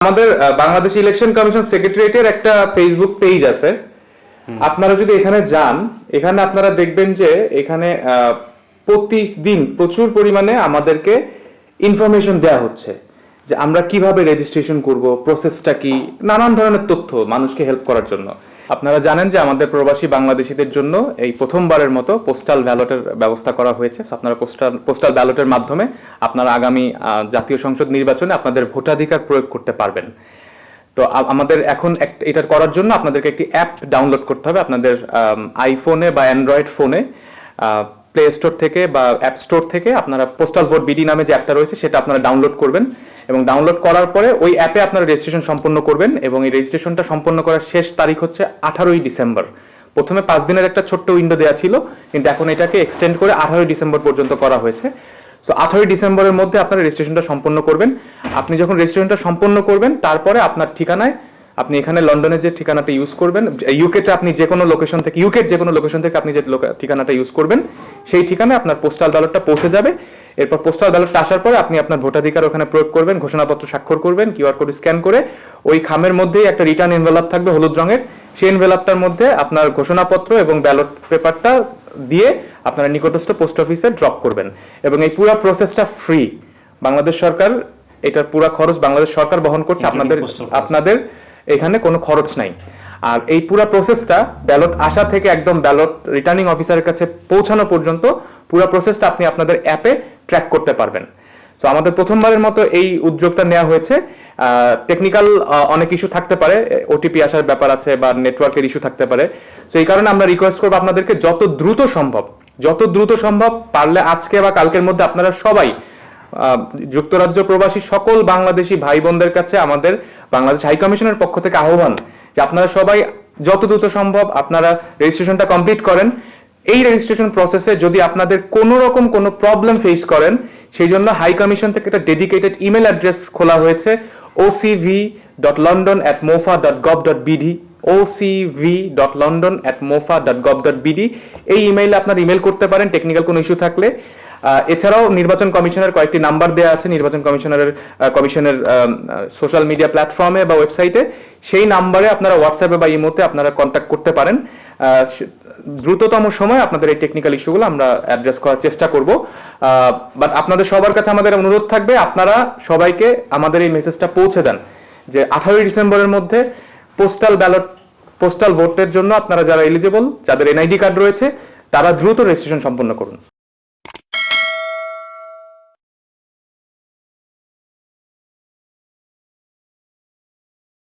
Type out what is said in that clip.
আমাদের Bangladesh election commission সেক্রেটারিয়েটের একটা Facebook page আছে। আপনারা যদি এখানে যান, এখানে আপনারা দেখবেন যে এখানে প্রতিদিন প্রচুর পরিমাণে আমাদেরকে ইনফরমেশন দেওয়া হচ্ছে যে আমরা কিভাবে রেজিস্ট্রেশন করব, প্রসেসটা কি, নানান ধরনের তথ্য মানুষকে হেল্প করার জন্য। আপনারা জানেন যে আমাদের প্রবাসী বাংলাদেশিদের জন্য এই প্রথমবারের মতো পোস্টাল ব্যালটের ব্যবস্থা করা হয়েছে। আপনারা পোস্টাল ব্যালটের মাধ্যমে আপনারা আগামী জাতীয় সংসদ নির্বাচনে আপনাদের ভোটাধিকার প্রয়োগ করতে পারবেন। তো আমাদের এখন এটার করার জন্য আপনাদেরকে একটি অ্যাপ ডাউনলোড করতে হবে আপনাদের আইফোনে বা অ্যান্ড্রয়েড ফোনে। প্লে স্টোর থেকে বা অ্যাপ স্টোর থেকে আপনারা পোস্টাল ভোট বিডি নামে যে অ্যাপটা রয়েছে সেটা আপনারা ডাউনলোড করবেন, এবং ডাউনলোড করার পরে ওই অ্যাপে আপনারা রেজিস্ট্রেশন সম্পন্ন করবেন। এবং এই রেজিস্ট্রেশনটা সম্পন্ন করার শেষ তারিখ হচ্ছে 18ই ডিসেম্বর। প্রথমে 5 দিনের একটা ছোট্ট উইন্ডো দেওয়া ছিল, কিন্তু এখন এটাকে এক্সটেন্ড করে 18ই ডিসেম্বর পর্যন্ত করা হয়েছে। সো 18ই ডিসেম্বরের মধ্যে আপনারা রেজিস্ট্রেশনটা সম্পন্ন করবেন। আপনি যখন রেজিস্ট্রেশনটা সম্পন্ন করবেন, তারপরে আপনার ঠিকানায়, আপনি এখানে লন্ডনের যে ঠিকানাটা ইউজ করবেন, ইউকেতে আপনি যে কোনো লোকেশন থেকে, ইউকের যে কোনো লোকেশন থেকে আপনি যে ঠিকানাটা ইউজ করবেন, সেই ঠিকানায় আপনার পোস্টাল ব্যালটটা পৌঁছে যাবে। এরপর পোস্টাল ব্যালটটা আসার পরে আপনি আপনার ভোটাধিকার ওখানে প্রয়োগ করবেন, ঘোষণাপত্র স্বাক্ষর করবেন, কিউআর কোড স্ক্যান করে ওই খামের মধ্যেই একটা রিটার্ন এনভেলপ থাকবে হলুদ রঙের, সেই এনভেলপটার মধ্যে আপনার ঘোষণাপত্র এবং ব্যালট পেপারটা দিয়ে আপনারা নিকটস্থ পোস্ট অফিসে ড্রপ করবেন। এবং এই পুরো প্রসেসটা ফ্রি। বাংলাদেশ সরকার এটার পুরো খরচ বাংলাদেশ সরকার বহন করছে, আপনাদের এখানে কোনো খরচ নাই। আর এই পুরো প্রসেসটা ব্যালট আসা থেকে একদম ব্যালট রিটার্নিং অফিসারের কাছে পৌঁছানো পর্যন্ত পুরো প্রসেসটা আপনি আপনাদের অ্যাপে ট্র্যাক করতে পারবেন। তো আমাদের প্রথমবারের মতো এই উদ্যোগটা নেওয়া হয়েছে। টেকনিক্যাল অনেক ইস্যু থাকতে পারে, ওটিপি আসার ব্যাপার আছে বা নেটওয়ার্কের ইস্যু থাকতে পারে। তো এই কারণে আমরা রিকোয়েস্ট করবো আপনাদেরকে যত দ্রুত সম্ভব পারলে আজকে বা কালকের মধ্যে আপনারা সবাই যুক্তরাজ্য প্রবাসী সকল বাংলাদেশি ভাই বোনদের কাছে আমাদের বাংলাদেশ হাই কমিশনের পক্ষ থেকে আহ্বান যে আপনারা সবাই যত দ্রুত সম্ভব আপনারা রেজিস্ট্রেশনটা কমপ্লিট করেন। এই রেজিস্ট্রেশন প্রসেসে যদি আপনাদের কোনো রকম কোনো প্রবলেম ফেস করেন, সেই জন্য হাই কমিশন থেকে একটা ডেডিকেটেড ইমেল অ্যাড্রেস খোলা হয়েছে, ocv.london@mofa.gov.bd, ocv.london@mofa.gov.bd। এই ইমেইলে আপনারা ইমেল করতে পারেন টেকনিক্যাল কোনো ইস্যু থাকলে। এছাড়াও নির্বাচন কমিশনের কয়েকটি নাম্বার দেওয়া আছে নির্বাচন কমিশনের সোশ্যাল মিডিয়া প্ল্যাটফর্মে বা ওয়েবসাইটে। সেই নাম্বারে আপনারা হোয়াটসঅ্যাপে বা ইমোতে আপনারা কন্ট্যাক্ট করতে পারেন। দ্রুততম সময় আপনাদের এই টেকনিক্যাল ইস্যুগুলো আমরা অ্যাড্রেস করার চেষ্টা করব। বাট আপনাদের সবার কাছে আমাদের অনুরোধ থাকবে, আপনারা সবাইকে আমাদের এই মেসেজটা পৌঁছে দেন যে 18ই ডিসেম্বরের মধ্যে পোস্টাল ভোটের জন্য আপনারা যারা এলিজিবল, যাদের এনআইডি কার্ড রয়েছে, তারা দ্রুত রেজিস্ট্রেশন সম্পন্ন করুন।